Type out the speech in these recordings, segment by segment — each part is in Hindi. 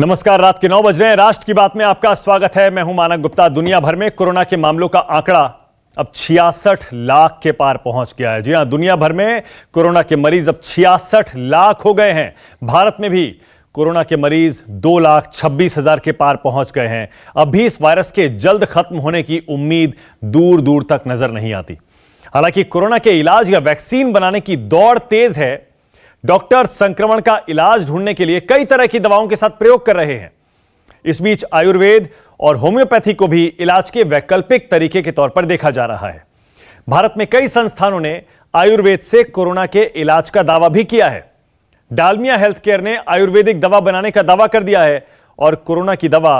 नमस्कार, रात के 9 बज रहे हैं। राष्ट्र की बात में आपका स्वागत है। मैं हूं मानक गुप्ता। दुनिया भर में कोरोना के मामलों का आंकड़ा अब 66 लाख के पार पहुंच गया है। जी हां, दुनिया भर में कोरोना के मरीज अब 66 लाख हो गए हैं। भारत में भी कोरोना के मरीज 2,26,000 के पार पहुंच गए हैं। अब भी इस वायरस के जल्द खत्म होने की उम्मीद दूर दूर तक नजर नहीं आती। हालांकि कोरोना के इलाज या वैक्सीन बनाने की दौड़ तेज है। डॉक्टर संक्रमण का इलाज ढूंढने के लिए कई तरह की दवाओं के साथ प्रयोग कर रहे हैं। इस बीच आयुर्वेद और होम्योपैथी को भी इलाज के वैकल्पिक तरीके के तौर पर देखा जा रहा है। भारत में कई संस्थानों ने आयुर्वेद से कोरोना के इलाज का दावा भी किया है। डालमिया हेल्थ केयर ने आयुर्वेदिक दवा बनाने का दावा कर दिया है और कोरोना की दवा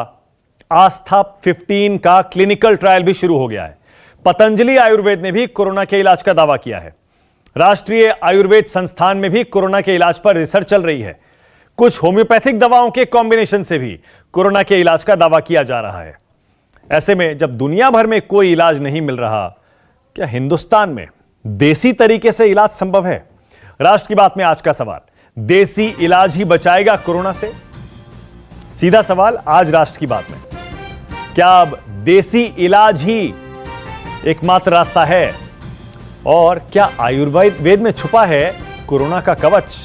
आस्था 15 का क्लिनिकल ट्रायल भी शुरू हो गया है। पतंजलि आयुर्वेद ने भी कोरोना के इलाज का दावा किया है। राष्ट्रीय आयुर्वेद संस्थान में भी कोरोना के इलाज पर रिसर्च चल रही है। कुछ होम्योपैथिक दवाओं के कॉम्बिनेशन से भी कोरोना के इलाज का दावा किया जा रहा है। ऐसे में जब दुनिया भर में कोई इलाज नहीं मिल रहा, क्या हिंदुस्तान में देसी तरीके से इलाज संभव है? राष्ट्र की बात में आज का सवाल, देसी इलाज ही बचाएगा कोरोना से? सीधा सवाल आज राष्ट्र की बात में। क्या अब देसी इलाज ही एकमात्र रास्ता है? और क्या आयुर्वेद में छुपा है कोरोना का कवच?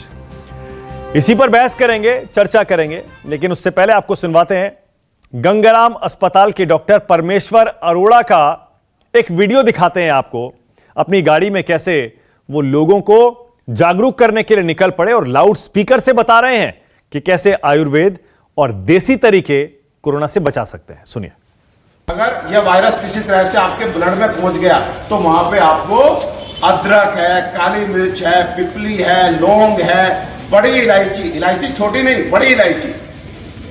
इसी पर बहस करेंगे, चर्चा करेंगे, लेकिन उससे पहले आपको सुनवाते हैं गंगाराम अस्पताल के डॉक्टर परमेश्वर अरोड़ा का एक वीडियो दिखाते हैं आपको। अपनी गाड़ी में कैसे वो लोगों को जागरूक करने के लिए निकल पड़े और लाउड स्पीकर से बता रहे हैं कि कैसे आयुर्वेद और देसी तरीके कोरोना से बचा सकते हैं। सुनिए। अगर यह वायरस किसी तरह से आपके ब्लड में पहुंच गया तो वहां पे आपको अदरक है, काली मिर्च है, पिपली है, लौंग है, बड़ी इलायची, इलायची छोटी नहीं, बड़ी इलायची,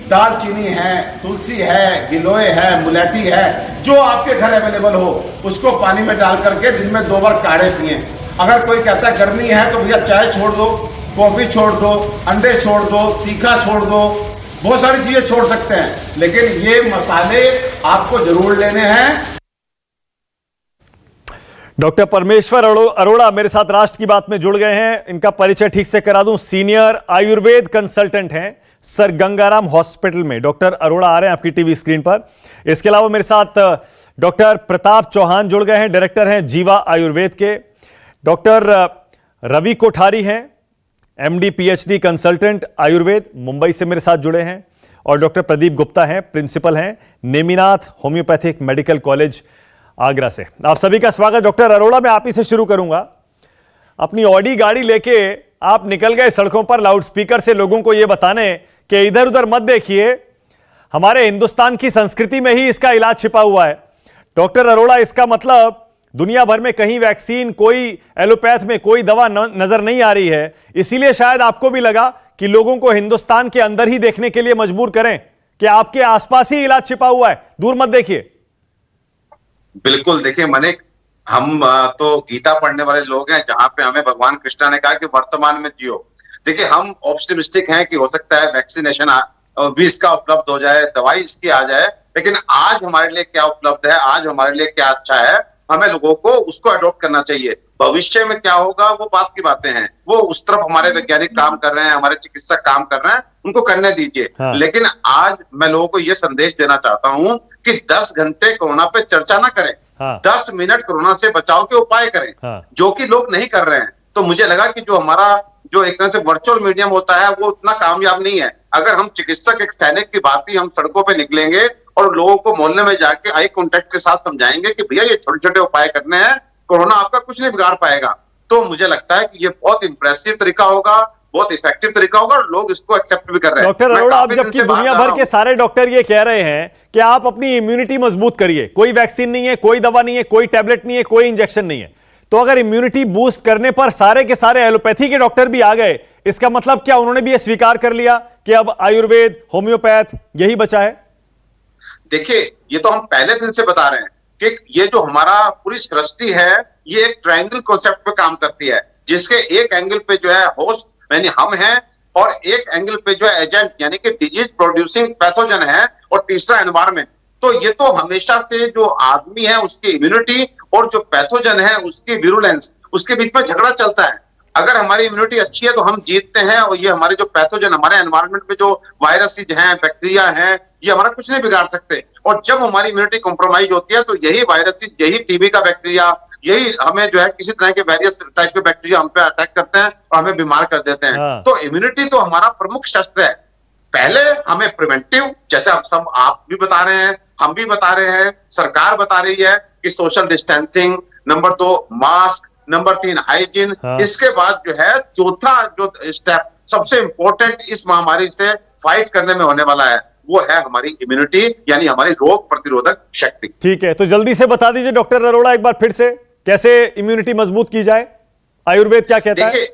दालचीनी है, तुलसी है, गिलोय है, मुलेठी है, जो आपके घर अवेलेबल हो उसको पानी में डाल करके दिन में 2 बार काढ़े पिए। अगर कोई कहता है गर्मी है तो भैया चाय छोड़ दो, कॉफी छोड़ दो, अंडे छोड़ दो, तीखा छोड़ दो, बहुत सारी चीजें छोड़ सकते हैं, लेकिन ये मसाले आपको जरूर लेने हैं। डॉक्टर परमेश्वर अरोड़ा मेरे साथ राष्ट्र की बात में जुड़ गए हैं। इनका परिचय ठीक से करा दूं, सीनियर आयुर्वेद कंसल्टेंट हैं सर गंगाराम हॉस्पिटल में। डॉक्टर अरोड़ा आ रहे हैं आपकी टीवी स्क्रीन पर। इसके अलावा मेरे साथ डॉक्टर प्रताप चौहान जुड़ गए हैं, डायरेक्टर हैं जीवा आयुर्वेद के। डॉक्टर रवि कोठारी हैं, MD PhD consultant Ayurveda, Mumbai से मेरे साथ जुड़े हैं। और डॉक्टर प्रदीप गुप्ता हैं, प्रिंसिपल हैं Neminath homeopathic medical college Agra से। आप सभी का स्वागत। डॉक्टर अरोड़ा, मैं आप ही से शुरू करूंगा। अपनी ऑडी गाड़ी लेके आप निकल गए सड़कों पर लाउड स्पीकर से लोगों को यह बताने कि इधर उधर मत देखिए, हमारे हिंदुस्तान की संस्कृति में ही इसका इलाज छिपा हुआ है। डॉक्टर अरोड़ा, इसका मतलब दुनिया भर में कहीं वैक्सीन, कोई एलोपैथ में कोई दवा नजर नहीं आ रही है, इसीलिए शायद आपको भी लगा कि लोगों को हिंदुस्तान के अंदर ही देखने के लिए मजबूर करें कि आपके आसपास ही इलाज छिपा हुआ है, दूर मत देखिए। बिल्कुल, देखिए मनिक, हम तो गीता पढ़ने वाले लोग हैं, जहां पे हमें भगवान कृष्ण ने कहा कि वर्तमान में जियो। देखिए, हम ऑप्टिमिस्टिक हैं कि हो सकता है वैक्सीनेशन भी इसका उपलब्ध हो जाए, दवाई इसकी आ जाए, लेकिन आज हमारे लिए क्या उपलब्ध है, आज हमारे लिए क्या अच्छा है, हमें लोगों को उसको अडॉप्ट करना चाहिए। भविष्य में क्या होगा वो बात की बातें हैं, वो उस तरफ हमारे वैज्ञानिक काम कर रहे हैं, हमारे चिकित्सक काम कर रहे हैं, उनको करने दीजिए। हाँ। लेकिन आज मैं लोगों को ये संदेश देना चाहता हूं कि 10 घंटे कोरोना पे चर्चा ना करें। हाँ। 10 मिनट कोरोना से बचाव के उपाय करें। हाँ। जो कि लोग नहीं कर रहे हैं। तो मुझे लगा कि जो हमारा जो एक तरह से वर्चुअल मीडियम होता है वो उतना कामयाब नहीं है। अगर हम चिकित्सक एक सैनिक की बात ही हम सड़कों पे निकलेंगे और लोगों को मोहल्ले में जाके आई कांटेक्ट के साथ समझाएंगे कि भैया ये छोटे छोटे उपाय करने हैं, कोरोना आपका कुछ नहीं बिगाड़ पाएगा, तो मुझे लगता है कि ये बहुत इंप्रेसिव तरीका होगा, बहुत इफेक्टिव तरीका होगा और लोग इसको एक्सेप्ट भी कर रहे हैं। डॉक्टर अरोड़ा, अब जबकि दुनिया भर के सारे डॉक्टर ये कह रहे हैं कि आप अपनी इम्यूनिटी मजबूत करिए, कोई वैक्सीन नहीं है, कोई दवा नहीं है, कोई टैबलेट नहीं है, कोई इंजेक्शन नहीं है, तो अगर इम्यूनिटी बूस्ट करने पर सारे के सारे एलोपैथी के डॉक्टर भी आ गए, इसका मतलब क्या उन्होंने भी यह स्वीकार कर लिया कि अब आयुर्वेद, होम्योपैथ यही बचा है? देखिए, ये तो हम पहले दिन से बता रहे हैं कि ये जो हमारा पूरी सृष्टि है ये एक ट्रायंगल कॉन्सेप्ट पे काम करती है, जिसके एक एंगल पे जो है होस्ट यानी हम हैं और एक एंगल पे जो है एजेंट यानी कि डिजीज प्रोड्यूसिंग पैथोजन है और तीसरा एनवायरमेंट। तो ये तो हमेशा से जो आदमी है उसकी इम्यूनिटी और जो पैथोजन है उसकी विरुलेंस, उसके बीच में झगड़ा चलता है। अगर हमारी इम्यूनिटी अच्छी है तो हम जीतते हैं, और ये हमारे जो पैथोजन हमारे एनवायरनमेंट में जो वायरसेस हैं, बैक्टीरिया हैं, ये हमारा कुछ नहीं बिगाड़ सकते। और जब हमारी इम्यूनिटी कॉम्प्रोमाइज होती है तो यही वायरसेस, यही टीबी का बैक्टीरिया, यही हमें जो है किसी तरह के वेरियस टाइप के बैक्टीरिया हम पे अटैक करते हैं और हमें बीमार कर देते हैं। हाँ। तो इम्यूनिटी तो हमारा प्रमुख शस्त्र है। पहले हमें प्रिवेंटिव, जैसे आप सब आप भी बता रहे हैं, हम भी बता रहे हैं, सरकार बता रही है कि social distancing, number 2 mask, number 3 hygiene. हाँ। इसके बाद जो है चौथा जो स्टेप सबसे इंपॉर्टेंट इस महामारी से फाइट करने में होने वाला है, वो है हमारी इम्यूनिटी, यानी हमारी रोग प्रतिरोधक शक्ति। ठीक है, तो जल्दी से बता दीजिए डॉक्टर अरोड़ा एक बार फिर से, कैसे इम्यूनिटी मजबूत की जाए, आयुर्वेद क्या कहता है?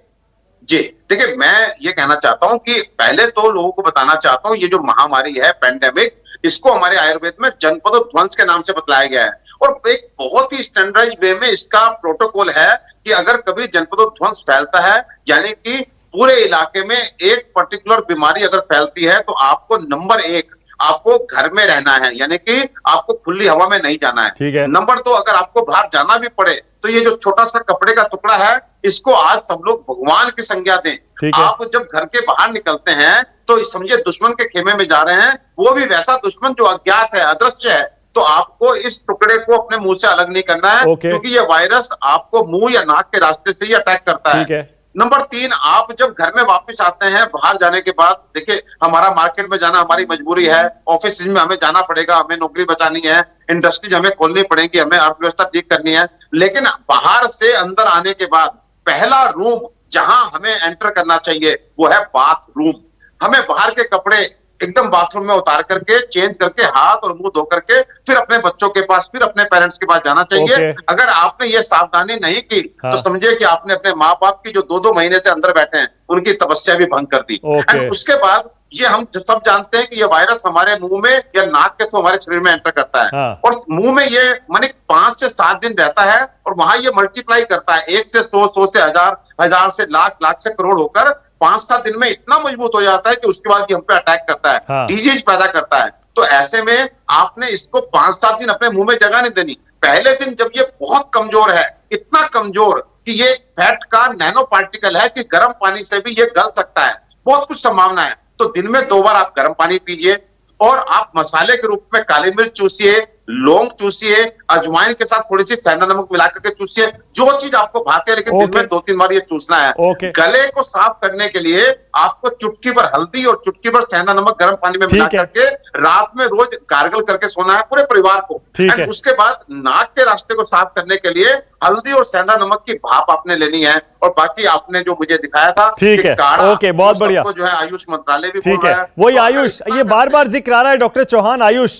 देखिए मैं ये कहना चाहता हूं कि पहले तो लोगों को बताना चाहता हूं, ये जो महामारी है पेंडेमिक, इसको हमारे आयुर्वेद में जनपदोध्वंस के नाम से बतलाया गया है। और एक बहुत ही स्टैंडर्डाइज वे में इसका प्रोटोकॉल है कि अगर कभी जनपदोध्वंस फैलता है, यानी कि पूरे इलाके में एक पर्टिकुलर बीमारी अगर फैलती है, तो आपको नंबर 1 आपको घर में रहना है, यानी कि आपको खुली हवा में नहीं जाना है। ठीक है। नंबर 2, अगर आपको बाहर जाना भी पड़े तो ये जो छोटा सा कपड़े का टुकड़ा है, इसको आज सब लोग भगवान की संज्ञा दें। ठीक है। आप जब घर के बाहर निकलते हैं तो समझिए दुश्मन के खेमे में जा रहे हैं, वो भी वैसा दुश्मन जो अज्ञात है, अदृश्य है। तो आपको इस टुकड़े को अपने मुंह से अलग नहीं करना है, क्योंकि ये वायरस आपको मुंह या नाक के रास्ते से ही अटैक करता है। ठीक है। नंबर 3, आप जब घर में वापस आते हैं बाहर जाने के बाद, देखिए हमारा मार्केट में जाना हमारी मजबूरी है, ऑफिस में हमें जाना पड़ेगा, हमें नौकरी बचानी है, इंडस्ट्रीज हमें खोलनी पड़ेगी, हमें अर्थव्यवस्था ठीक करनी है। लेकिन बाहर से अंदर आने के बाद पहला रूम जहां हमें एंटर करना चाहिए वो है बाथरूम। हमें बाहर के कपड़े एकदम बाथरूम में उतार करके, चेंज करके, हाथ और मुंह धो करके फिर अपने बच्चों के पास, फिर अपने पेरेंट्स के पास जाना चाहिए। अगर आपने ये सावधानी नहीं की तो समझिए कि आपने अपने माँ बाप की जो 2-2 महीने से अंदर बैठे हैं उनकी तपस्या भी भंग कर दी। एंड उसके बाद ये हम सब जानते हैं कि ये वायरस हमारे मुंह में या नाक के थ्रू हमारे शरीर में एंटर करता है। और मुंह में ये माने 5 से 7 दिन रहता है और वहां ये मल्टीप्लाई करता है, 1 से 100, 100 से 1000, 1000 से लाख, लाख से करोड़ होकर 5-7 दिन में इतना मजबूत हो जाता है कि उसके बाद ये हम पे अटैक करता है, डिजीज पैदा करता है। तो ऐसे में आपने इसको 5-7 दिन अपने मुंह में जगह नहीं देनी। पहले दिन जब ये बहुत कमजोर है, इतना कमजोर कि ये फैट का नैनो पार्टिकल है कि गर्म पानी से भी ये गल सकता है, बहुत कुछ संभावना है। तो दिन में 2 बार आप गर्म पानी पीजिए और आप मसाले के रूप में काली मिर्च चूसिए, लौंग चूसिए, अजवाइन के साथ थोड़ी सी सेंधा नमक मिलाकर के चूसिए, जो चीज आपको भाती है, लेकिन दिन में 2-3 बार ये चूसना है। गले को साफ करने के लिए आपको चुटकी भर हल्दी और चुटकी भर सेंधा नमक गर्म पानी में मिला करके रात में रोज गार्गल करके सोना है पूरे परिवार को। उसके बाद नाक के रास्ते को साफ करने के लिए हल्दी और सेंधा नमक की भाप आपने लेनी है। और बाकी आपने जो मुझे दिखाया था, ठीक है, ओके, बहुत बढ़िया, जो है आयुष मंत्रालय भी ठीक है, वही आयुष, ये बार बार जिक्र आ रहा है डॉक्टर चौहान, आयुष।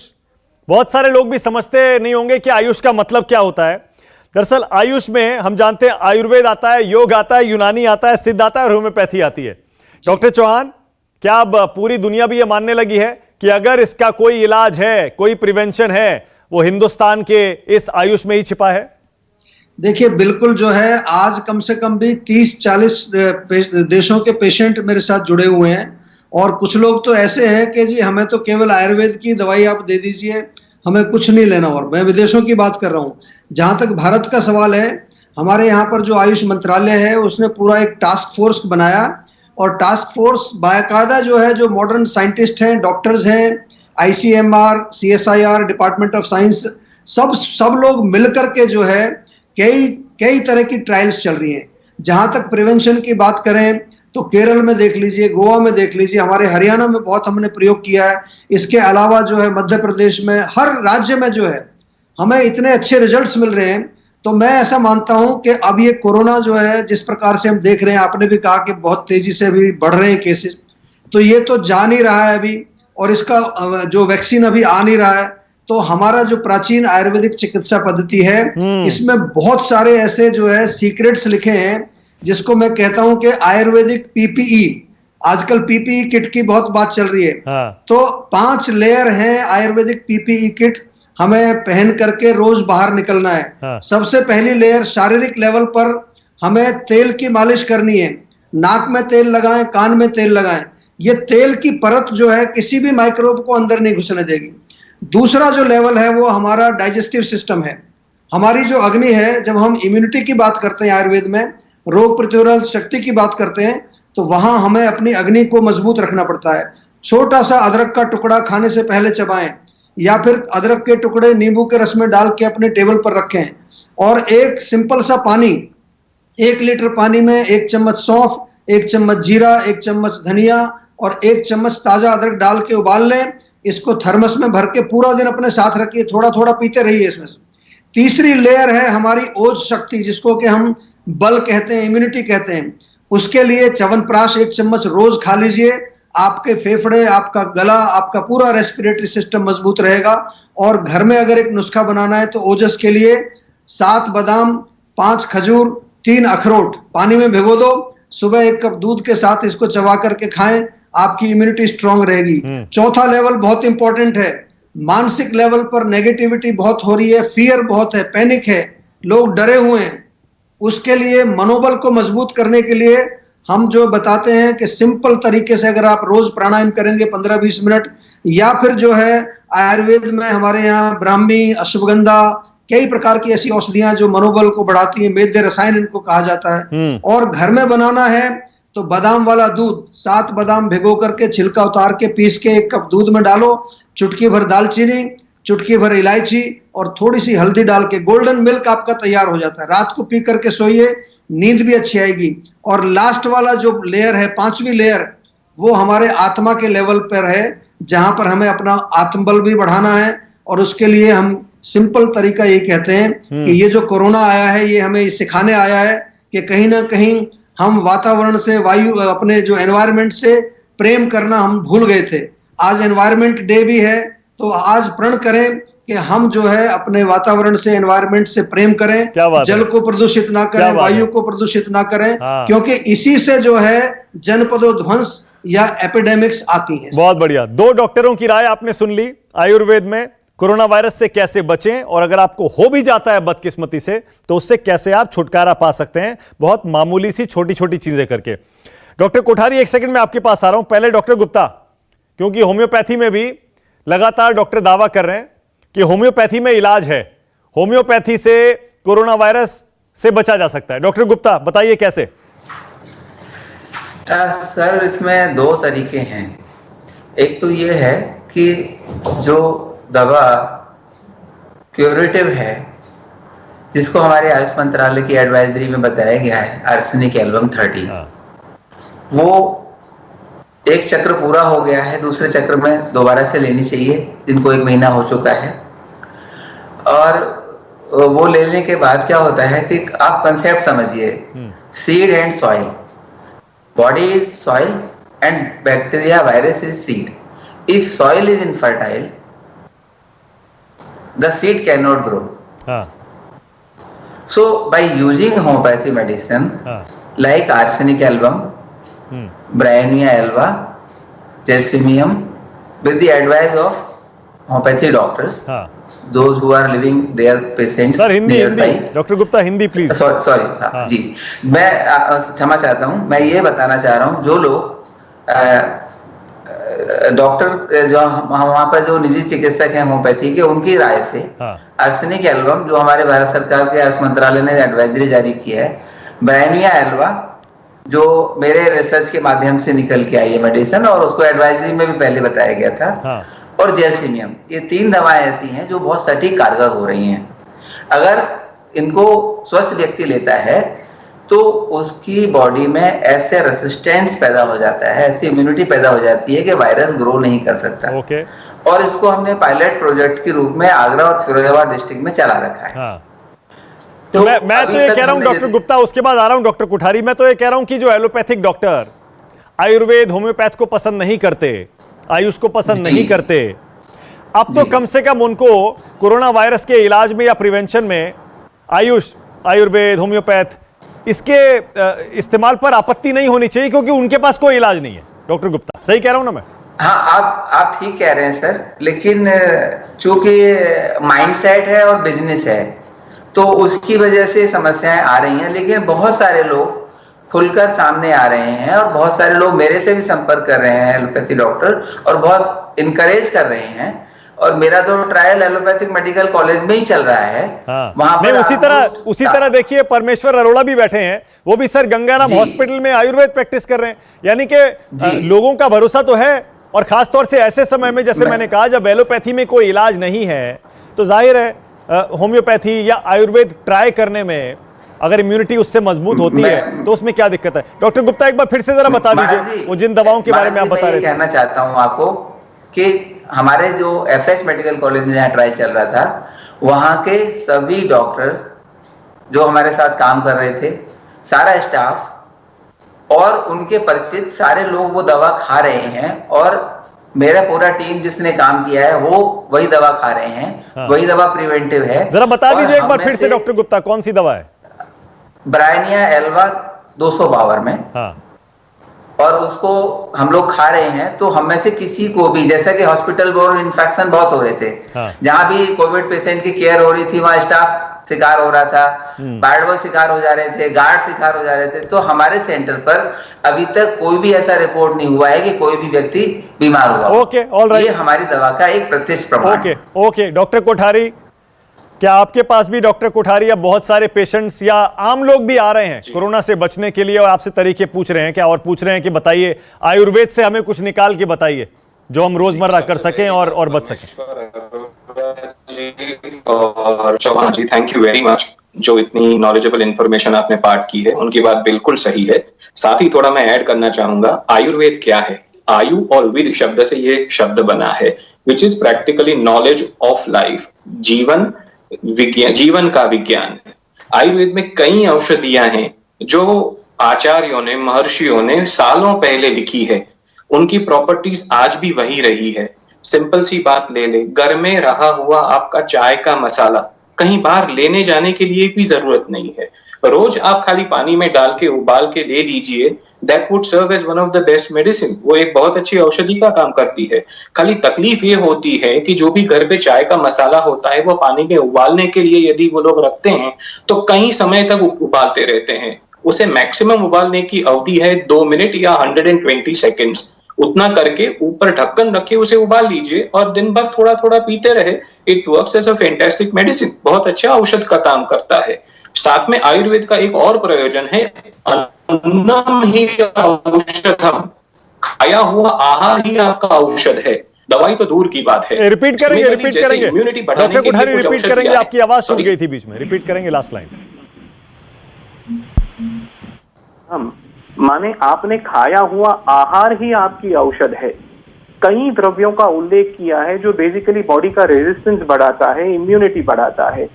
बहुत सारे लोग भी समझते नहीं होंगे कि आयुष का मतलब क्या होता है। दरअसल आयुष में हम जानते हैं आयुर्वेद आता है, योग आता है, यूनानी आता है, सिद्ध आता है और होम्योपैथी आती है। डॉक्टर चौहान, क्या अब पूरी दुनिया भी ये मानने लगी है कि अगर इसका कोई इलाज है, कोई प्रिवेंशन है, वो हिंदुस्तान के इस आयुष में ही छिपा है? देखिए बिल्कुल, जो है आज कम से कम भी 30-40 देशों के पेशेंट मेरे साथ जुड़े हुए हैं। और कुछ लोग तो ऐसे हैं कि जी हमें तो केवल आयुर्वेद की दवाई आप दे दीजिए, हमें कुछ नहीं लेना। और मैं विदेशों की बात कर रहा हूँ। जहाँ तक भारत का सवाल है, हमारे यहाँ पर जो आयुष मंत्रालय है उसने पूरा एक टास्क फोर्स बनाया और टास्क फोर्स बाकायदा जो है, जो मॉडर्न साइंटिस्ट हैं, डॉक्टर्स हैं, ICMR, CSIR, department of science, सब लोग मिलकर के जो है कई तरह की ट्रायल्स चल रही हैं। जहाँ तक प्रिवेंशन की बात करें तो केरल में देख लीजिए, गोवा में देख लीजिए, हमारे हरियाणा में बहुत हमने प्रयोग किया है। इसके अलावा जो है मध्य प्रदेश में, हर राज्य में जो है हमें इतने अच्छे रिजल्ट्स मिल रहे हैं। तो मैं ऐसा मानता हूं कि अब ये कोरोना जो है, जिस प्रकार से हम देख रहे हैं, आपने भी कहा कि बहुत तेजी से अभी बढ़ रहे हैं केसेस, तो ये तो जा नहीं रहा है अभी, और इसका जो वैक्सीन अभी आ नहीं रहा है। तो हमारा जो प्राचीन आयुर्वेदिक चिकित्सा पद्धति है, इसमें बहुत सारे ऐसे जो है सीक्रेट्स लिखे हैं, जिसको मैं कहता हूं कि आयुर्वेदिक PPE, आजकल PPE किट की बहुत बात चल रही है। तो 5 लेयर हैं आयुर्वेदिक PPE किट, हमें पहन करके रोज बाहर निकलना है। सबसे पहली लेयर, शारीरिक लेवल पर हमें तेल की मालिश करनी है, नाक में तेल लगाएं, कान में तेल लगाएं। ये तेल की परत जो है किसी भी माइक्रोब को अंदर नहीं घुसने देगी। दूसरा जो लेवल है वो हमारा डाइजेस्टिव सिस्टम है, हमारी जो अग्नि है। जब हम इम्यूनिटी की बात करते हैं आयुर्वेद में, रोग प्रतिरोधक शक्ति की बात करते हैं, तो वहां हमें अपनी अग्नि को मजबूत रखना पड़ता है। छोटा सा अदरक का टुकड़ा खाने से पहले चबाएं, या फिर अदरक के टुकड़े नींबू के रस में डाल के अपने टेबल पर रखें। और एक सिंपल सा पानी, 1 लीटर पानी में 1 चम्मच सौंफ, 1 चम्मच जीरा, 1 चम्मच धनिया और 1 चम्मच ताजा अदरक डाल के उबाल लें। इसको थर्मस में भर के पूरा दिन अपने साथ रखिए, थोड़ा थोड़ा पीते रहिए इसमें से। तीसरी लेयर है हमारी ओज शक्ति, जिसको कि हम बल कहते हैं, इम्यूनिटी कहते हैं। उसके लिए च्यवनप्राश 1 चम्मच रोज खा लीजिए। आपके फेफड़े, आपका गला, आपका पूरा रेस्पिरेटरी सिस्टम मजबूत रहेगा। और घर में अगर एक नुस्खा बनाना है तो ओजस के लिए 7 बादाम, 5 खजूर, 3 अखरोट पानी में भिगो दो, सुबह 1 कप दूध के साथ इसको चबा करके खाएं, आपकी इम्यूनिटी स्ट्रांग रहेगी। चौथा लेवल बहुत इंपॉर्टेंट है। मानसिक लेवल पर नेगेटिविटी बहुत हो रही है, फियर बहुत है, पैनिक है, लोग डरे हुए हैं। उसके लिए मनोबल को मजबूत करने के लिए हम जो बताते हैं कि सिंपल तरीके से अगर आप रोज प्राणायाम करेंगे 15-20 मिनट, या फिर जो है आयुर्वेद में हमारे यहाँ ब्राह्मी, अश्वगंधा, कई प्रकार की ऐसी औषधियां जो मनोबल को बढ़ाती हैं, मेद्य रसायन इनको कहा जाता है। और घर में बनाना है तो बादाम वाला दूध, 7 बादाम भिगो करके छिलका उतार के पीस के 1 कप दूध में डालो, चुटकी भर दालचीनी, चुटकी भर इलायची और थोड़ी सी हल्दी डाल के गोल्डन मिल्क आपका तैयार हो जाता है। रात को पी करके सोइए, नींद भी अच्छी आएगी। और लास्ट वाला जो लेयर है, 5वीं लेयर, वो हमारे आत्मा के लेवल पर है, जहां पर हमें अपना आत्मबल भी बढ़ाना है। और उसके लिए हम सिंपल तरीका ये कहते हैं कि ये जो कोरोना आया है, ये हमें सिखाने आया है कि कहीं ना कहीं हम वातावरण से, वायु, अपने जो एनवायरमेंट से प्रेम करना हम भूल गए थे। आज एनवायरमेंट डे भी है, तो आज प्रण करें कि हम जो है अपने वातावरण से, एनवायरमेंट से प्रेम करें, जल को प्रदूषित ना करें, वायु को प्रदूषित ना करें, क्योंकि इसी से जो है जनपदों ध्वंस या एपिडेमिक्स आती हैं। बहुत बढ़िया, 2 डॉक्टरों की राय आपने सुन ली आयुर्वेद में कोरोना वायरस से कैसे बचें, और अगर आपको हो भी जाता है बदकिस्मती से तो उससे कैसे आप छुटकारा पा सकते हैं, बहुत मामूली सी छोटी छोटी चीजें करके। डॉक्टर कोठारी, 1 सेकंड में आपके पास आ रहा हूं। पहले डॉक्टर गुप्ता, क्योंकि होम्योपैथी में भी लगातार डॉक्टर दावा कर रहे हैं कि होम्योपैथी में इलाज है, होम्योपैथी से कोरोना वायरस से बचा जा सकता है। डॉक्टर गुप्ता बताइए कैसे। सर, इसमें 2 तरीके हैं। एक तो ये है कि जो दवा क्यूरेटिव है, जिसको हमारे आयुष मंत्रालय की एडवाइजरी में बताया गया है, आर्सेनिक एल्बम 30, वो एक चक्र पूरा हो गया है, दूसरे चक्र में दोबारा से लेनी चाहिए, जिनको 1 महीना हो चुका है। और वो लेने के बाद क्या होता है कि आप कंसेप्ट समझिए, seed and soil, body is soil and bacteria virus is seed. If soil is infertile, the seed cannot grow. So by using homeopathy medicine like arsenic album, Bryonia alba, Gelsemium, with the advice of homeopathy doctors, those who are living their patients nearby. Doctor Gupta Hindi please. Sorry जी, मैं क्षमा चाहता हूँ। मैं ये बताना चाह रहा हूँ, जो लोग डॉक्टर जो वहाँ पर जो निजी चिकित्सक हैं होम्योपैथी के, उनकी राय से आर्सेनिक एल्बम, जो हमारे भारत सरकार के आयुष मंत्रालय ने एडवाइजरी जारी की है, ब्रायोनिया एल्बा, जो मेरे रिसर्च के माध्यम से निकल के आई है मेडिसिन, और उसको एडवाइजरी में भी पहले बताया गया था, और जेल्सिमियम, ये 3 दवाएं ऐसी हैं जो बहुत सटीक कारगर हो रही हैं। अगर इनको स्वस्थ व्यक्ति लेता है तो उसकी बॉडी में ऐसे रेसिस्टेंस पैदा हो जाता है, ऐसी इम्यूनिटी पैदा हो जाती है कि वायरस ग्रो नहीं कर सकता। और इसको हमने पायलट प्रोजेक्ट के रूप में आगरा और फिरोजाबाद डिस्ट्रिक्ट में चला रखा है। तो मैं तो ये कह रहा हूं डॉक्टर गुप्ता, उसके बाद आ रहा हूं डॉक्टर कोठारी। मैं तो ये कह रहा हूं कि जो एलोपैथिक डॉक्टर आयुर्वेद होम्योपैथ को पसंद नहीं करते, आयुष को पसंद नहीं करते, अब तो कम से कम उनको कोरोना वायरस के इलाज में या प्रिवेंशन में आयुष, आयुर्वेद, होम्योपैथ, इसके इस्तेमाल पर आपत्ति नहीं होनी चाहिए, क्योंकि उनके पास कोई इलाज नहीं है। डॉक्टर गुप्ता, सही कह रहा हूं ना मैं? हाँ, आप ठीक कह रहे हैं सर, लेकिन चूंकि माइंडसेट है और बिजनेस है, तो उसकी वजह से समस्याएं आ रही हैं। लेकिन बहुत सारे लोग खुलकर सामने आ रहे हैं, और बहुत सारे लोग मेरे से भी संपर्क कर रहे हैं एलोपैथी डॉक्टर, और बहुत इनकरेज कर रहे हैं। और मेरा तो ट्रायल एलोपैथिक मेडिकल कॉलेज में ही चल रहा है। हाँ। वहां पर नहीं, उसी तरह देखिए परमेश्वर अरोड़ा भी बैठे हैं, वो भी सर गंगाराम हॉस्पिटल में आयुर्वेद प्रैक्टिस कर रहे हैं। यानी कि लोगों का भरोसा तो है, और खासतौर से ऐसे समय में जैसे मैंने कहा जब एलोपैथी में कोई इलाज नहीं है तो जाहिर है होम्योपैथी या आयुर्वेद ट्राई करने में अगर इम्यूनिटी उससे मजबूत होती है तो उसमें क्या दिक्कत है। डॉक्टर गुप्ता एक बार फिर से जरा बता दीजिए वो जिन दवाओं के बारे में आप बता रहे थे। कहना चाहता हूं आपको कि हमारे जो एफएस मेडिकल कॉलेज में जहाँ ट्रायल चल रहा था, वहां के सभी डॉक्टर्स जो हमारे साथ काम कर रहे थे, सारा स्टाफ और उनके परिचित सारे लोग वो दवा खा रहे हैं, और मेरा पूरा टीम जिसने काम किया है वो वही दवा खा रहे हैं। हाँ। वही दवा प्रिवेंटिव है। जरा बता दीजिए एक बार फिर से डॉक्टर गुप्ता कौन सी दवा है? ब्रायनिया एल्वा 252 में। हाँ। और उसको हम लोग खा रहे हैं, तो हम में से किसी को भी, जैसा कि हॉस्पिटल बोर्ड इन्फेक्शन बहुत हो रहे थे, हाँ। जहां भी कोविड पेशेंट की केयर हो रही थी वहां स्टाफ शिकार हो रहा था, गार्ड बॉय शिकार हो जा रहे थे, गार्ड शिकार हो जा रहे थे। तो हमारे सेंटर पर अभी तक कोई भी ऐसा रिपोर्ट नहीं हुआ है कि कोई भी व्यक्ति बीमार हुआ। Okay, alright. ये हमारी दवा का एक प्रत्यक्ष प्रमाण है। ओके डॉक्टर कोठारी, क्या आपके पास भी डॉक्टर कोठारी अब बहुत सारे पेशेंट्स या आम लोग भी आ रहे हैं कोरोना से बचने के लिए और आपसे तरीके पूछ रहे हैं क्या, और पूछ रहे हैं कि बताइए आयुर्वेद से हमें कुछ निकाल के बताइए जो हम रोजमर्रा कर सकें और बच सकें? और चौहान जी, थैंक यू वेरी मच। जो इतनी नॉलेजेबल इंफॉर्मेशन आपने पार्ट की है उनकी बात बिल्कुल सही है। साथ ही थोड़ा मैं ऐड करना चाहूंगा, आयुर्वेद क्या है? आयु और विद शब्द से ये शब्द बना है, which is practically knowledge of life, जीवन विज्ञान, जीवन का विज्ञान। आयुर्वेद में कई औषधियां हैं जो आचार्यों ने, महर्षियों ने सालों पहले लिखी है, उनकी प्रॉपर्टीज आज भी वही रही है। सिंपल सी बात ले ले, घर में रहा हुआ आपका चाय का मसाला कहीं बाहर लेने जाने के लिए भी जरूरत नहीं है, रोज आप खाली पानी में डाल के उबाल के ले लीजिए, that would serve as one of the best medicine. वो एक बहुत अच्छी औषधि का काम करती है। खाली तकलीफ ये होती है कि जो भी घर पे चाय का मसाला होता है वो पानी में उबालने के लिए यदि वो लोग रखते हैं तो कई समय तक उबालते रहते हैं। उसे मैक्सिमम उबालने की अवधि है 2 मिनट या 120 सेकेंड्स। उतना करके ऊपर ढक्कन रखे उसे उबाल लीजिए और दिन भर थोड़ा थोड़ा पीते रहे। It works as a fantastic medicine, बहुत अच्छा औषध का काम करता है। साथ में आयुर्वेद का एक और प्रयोजन है, अन्नम ही औषधम, खाया हुआ आहार ही आपका औषध है। दवाई तो दूर की बात है। रिपीट करेंगे इम्यूनिटी बढ़ाने के लिए रिपीट करेंगे। आपकी आवाज सुन गई थी बीच में, रिपीट करेंगे लास्ट लाइन। हम माने आपने खाया हुआ आहार ही आपकी औषध है। कई द्रव्यों का उल्लेख किया है जो बेसिकली बॉडी का रेजिस्टेंस बढ़ाता है, इम्यूनिटी बढ़ाता है।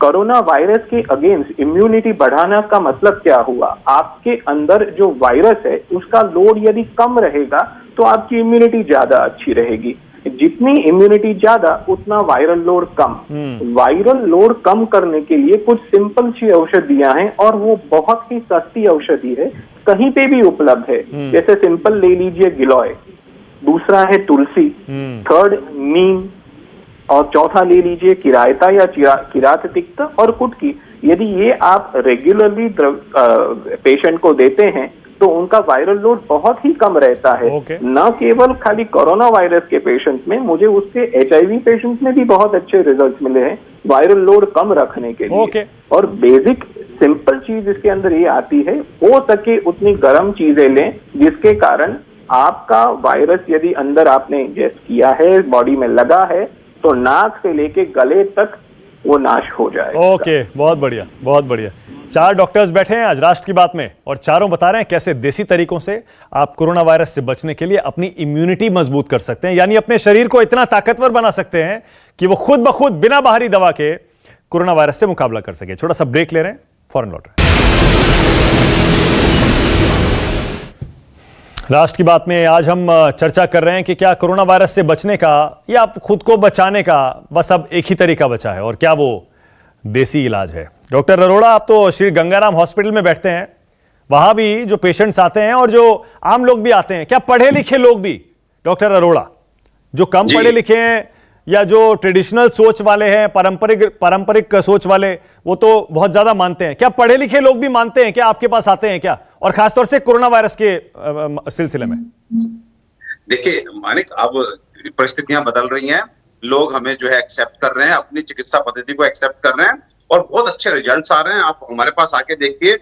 कोरोना वायरस के अगेंस्ट इम्यूनिटी बढ़ाना का मतलब क्या हुआ? आपके अंदर जो वायरस है उसका लोड यदि कम रहेगा तो आपकी इम्यूनिटी ज्यादा अच्छी रहेगी। जितनी इम्यूनिटी ज्यादा उतना वायरल लोड कम। वायरल लोड कम करने के लिए कुछ सिंपल सी औषधियां हैं और वो बहुत ही सस्ती औषधि है, कहीं पे भी उपलब्ध है। जैसे सिंपल ले लीजिए गिलोय, दूसरा है तुलसी, थर्ड नीम, और चौथा ले लीजिए किरायता या किरात तिक्त और कुटकी। यदि ये आप रेगुलरली पेशेंट को देते हैं तो उनका वायरल लोड बहुत ही कम रहता है। न केवल खाली कोरोना वायरस के पेशेंट में, मुझे उसके HIV पेशेंट में भी बहुत अच्छे रिजल्ट मिले हैं वायरल लोड कम रखने के लिए। और बेसिक सिंपल चीज इसके अंदर ये आती है, हो सके उतनी गर्म चीजें लें जिसके कारण आपका वायरस यदि अंदर आपने इंजेस्ट किया है, बॉडी में लगा है, तो नाक से लेके गले तक वो नाश हो जाए। ओके, बहुत बढ़िया, बहुत बढ़िया। 4 डॉक्टर्स बैठे हैं आज राष्ट्र की बात में और चारों बता रहे हैं कैसे देसी तरीकों से आप कोरोना वायरस से बचने के लिए अपनी इम्यूनिटी मजबूत कर सकते हैं, यानी अपने शरीर को इतना ताकतवर बना सकते हैं कि वो खुद ब खुद बिना बाहरी दवा के कोरोना वायरस से मुकाबला कर सके। छोटा सा ब्रेक ले रहे हैं, फौरन लौट रहे हैं। राष्ट्र की बात में आज हम चर्चा कर रहे हैं कि क्या कोरोना वायरस से बचने का या खुद को बचाने का बस अब एक ही तरीका बचा है और क्या वो देसी इलाज है। डॉक्टर अरोड़ा, आप तो श्री गंगाराम हॉस्पिटल में बैठते हैं, वहां भी जो पेशेंट्स आते हैं और जो आम लोग भी आते हैं, क्या पढ़े लिखे लोग भी, डॉक्टर अरोड़ा, जो कम पढ़े लिखे हैं या जो ट्रेडिशनल सोच वाले हैं, पारंपरिक सोच वाले, वो तो बहुत ज्यादा मानते हैं, क्या पढ़े लिखे लोग भी मानते हैं, क्या आपके पास आते हैं क्या, और खासतौर से कोरोना वायरस के सिलसिले में? देखिए मानिक, अब परिस्थितियां बदल रही हैं, लोग हमें जो है एक्सेप्ट कर रहे हैं, अपनी चिकित्सा पद्धति को एक्सेप्ट कर रहे हैं और बहुत अच्छे रिजल्ट्स आ रहे हैं। आप हमारे पास आके देखिए,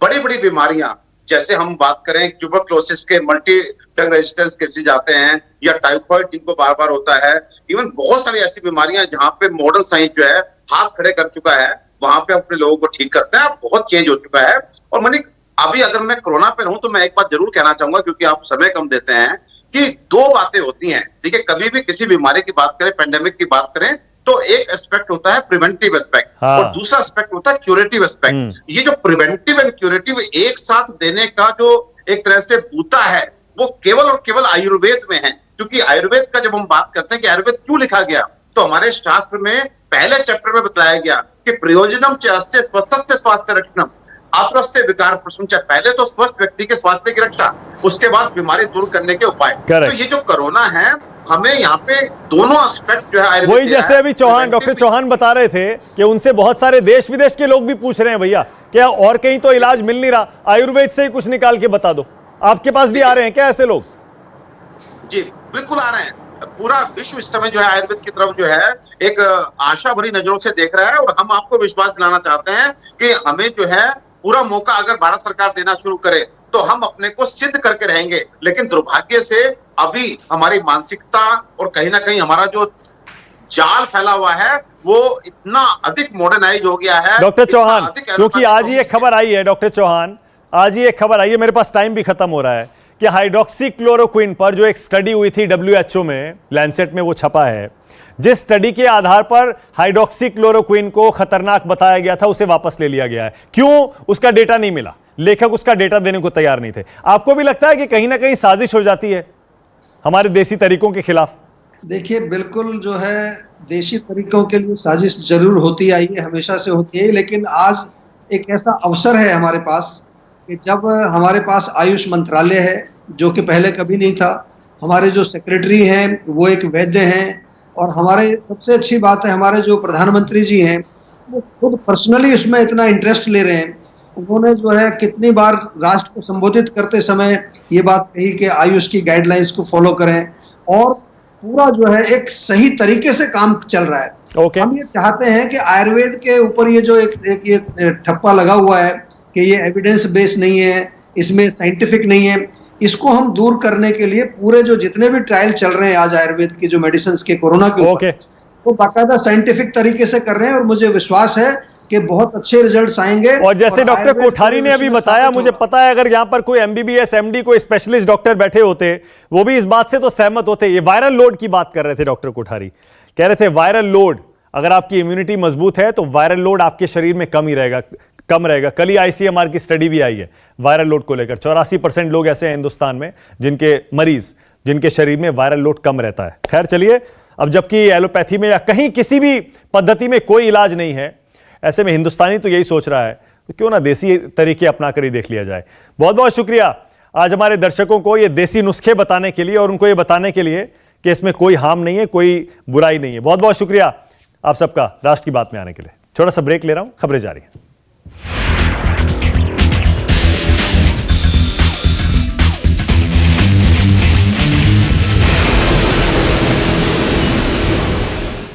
बड़ी बड़ी बीमारियां, जैसे हम बात करें ट्यूबरक्लोसिस के मल्टी ड्रग रेजिस्टेंस केसेज आते हैं, या टाइफाइड जिनको बार बार होता है, इवन बहुत सारी ऐसी बीमारियां जहां पे मॉडर्न साइंस जो है हाथ खड़े कर चुका है, वहां पे अपने लोगों को ठीक करते हैं। अब बहुत चेंज हो चुका है। और मनीष, अभी अगर मैं कोरोना पे रहूं तो मैं एक बात जरूर कहना चाहूंगा, क्योंकि आप समय कम देते हैं, कि दो बातें होती हैं। ठीक है, कभी भी किसी बीमारी की बात करें, पेंडेमिक की बात करें, तो एक एस्पेक्ट होता है प्रिवेंटिव एस्पेक्ट, और दूसरा एस्पेक्ट होता है क्यूरेटिव एस्पेक्ट। ये जो प्रिवेंटिव एंड क्यूरेटिव एक साथ देने का जो एक तरह से बूता है, वो केवल और केवल आयुर्वेद में है। क्योंकि आयुर्वेद का जब हम बात करते हैं कि आयुर्वेद क्यों लिखा गया, तो हमारे शास्त्र में पहले चैप्टर में बताया गया कि प्रयोजनम च अस्ते स्वस्थस्य स्वास्थ्य रक्षणम अपरस्ते विकार प्रसंच। पहले तो स्वस्थ व्यक्ति के स्वास्थ्य की रक्षा, उसके बाद बीमारी दूर करने के उपाय। तो ये जो कोरोना है, हमें यहाँ पे दोनों एस्पेक्ट जो है, वही जैसे अभी डॉक्टर चौहान बता रहे थे कि उनसे बहुत सारे देश विदेश के लोग भी पूछ रहे हैं, भैया क्या और कहीं तो इलाज मिल नहीं रहा, आयुर्वेद से ही कुछ निकाल के बता दो। आपके पास भी आ रहे हैं क्या ऐसे लोग? जी बिल्कुल आ रहे हैं। पूरा विश्व इस समय जो है आयुर्वेद की तरफ जो है एक आशा भरी नजरों से देख रहा है, और हम आपको विश्वास दिलाना चाहते हैं कि हमें जो है पूरा मौका अगर भारत सरकार देना शुरू करे तो हम अपने को सिद्ध करके रहेंगे। लेकिन दुर्भाग्य से अभी हमारी मानसिकता और कहीं ना कहीं हमारा जो जाल फैला हुआ है वो इतना अधिक मॉडर्नाइज हो गया है। डॉक्टर चौहान, क्योंकि आज ही एक खबर आई है, डॉक्टर चौहान आज ही एक खबर आई है, मेरे पास टाइम भी खत्म हो रहा है, कि हाइड्रोक्सीक्लोरोक्विन पर जो एक स्टडी हुई थी WHO में, लैंसेट में वो छपा है, जिस स्टडी के आधार पर हाइड्रोक्सीक्लोरोक्विन को खतरनाक बताया गया था, उसे वापस ले लिया गया है। क्यों? उसका डेटा नहीं मिला, लेखक उसका डेटा देने को तैयार नहीं थे। आपको भी लगता है कि कहीं ना कहीं साजिश हो जाती है हमारे देसी तरीकों के खिलाफ? देखिए, बिल्कुल जो है देशी तरीकों के लिए साजिश जरूर होती आई है, हमेशा से होती है, लेकिन आज एक ऐसा अवसर है हमारे पास कि जब हमारे पास आयुष मंत्रालय है, जो कि पहले कभी नहीं था, हमारे जो सेक्रेटरी हैं वो एक वैद्य हैं, और हमारे सबसे अच्छी बात है हमारे जो प्रधानमंत्री जी हैं वो खुद पर्सनली उसमें इतना इंटरेस्ट ले रहे हैं। उन्होंने जो है कितनी बार राष्ट्र को संबोधित करते समय ये बात कही कि आयुष की गाइडलाइंस को फॉलो करें, और पूरा जो है एक सही तरीके से काम चल रहा है। हम ये चाहते हैं कि आयुर्वेद के ऊपर ये जो एक ठप्पा लगा हुआ है कि ये एविडेंस बेस्ड नहीं है, इसमें साइंटिफिक नहीं है, इसको हम दूर करने के लिए पूरे जो जितने भी ट्रायल चल रहे हैं आज आयुर्वेद की जो मेडिसिन के कोरोना के ऊपर, वो बाकायदा साइंटिफिक तरीके से कर रहे हैं, और मुझे विश्वास है कि बहुत अच्छे रिजल्ट्स आएंगे। और जैसे डॉक्टर कोठारी ने अभी बताया, मुझे पता है अगर यहाँ पर कोई MBBS MD कोई स्पेशलिस्ट डॉक्टर बैठे होते, वो भी इस बात से तो सहमत होते। ये वायरल लोड की बात कर रहे थे डॉक्टर कोठारी, कह रहे थे वायरल लोड, अगर आपकी इम्यूनिटी मजबूत है तो वायरल लोड आपके शरीर में कम रहेगा। कल ही ICMR की स्टडी भी आई है वायरल लोड को लेकर। 84% लोग ऐसे हैं हिंदुस्तान में जिनके शरीर में वायरल लोड कम रहता है। खैर चलिए, अब जबकि एलोपैथी में या कहीं किसी भी पद्धति में कोई इलाज नहीं है, ऐसे में हिंदुस्तानी तो यही सोच रहा है तो क्यों ना देसी तरीके अपना कर ही देख लिया जाए। बहुत बहुत शुक्रिया आज हमारे दर्शकों को ये देसी नुस्खे बताने के लिए, और उनको ये बताने के लिए कि इसमें कोई हार्म नहीं है, कोई बुराई नहीं है। बहुत बहुत शुक्रिया आप सबका राष्ट्र की बात में आने के लिए। छोटा सा ब्रेक ले रहा हूं, खबरें जारी हैं।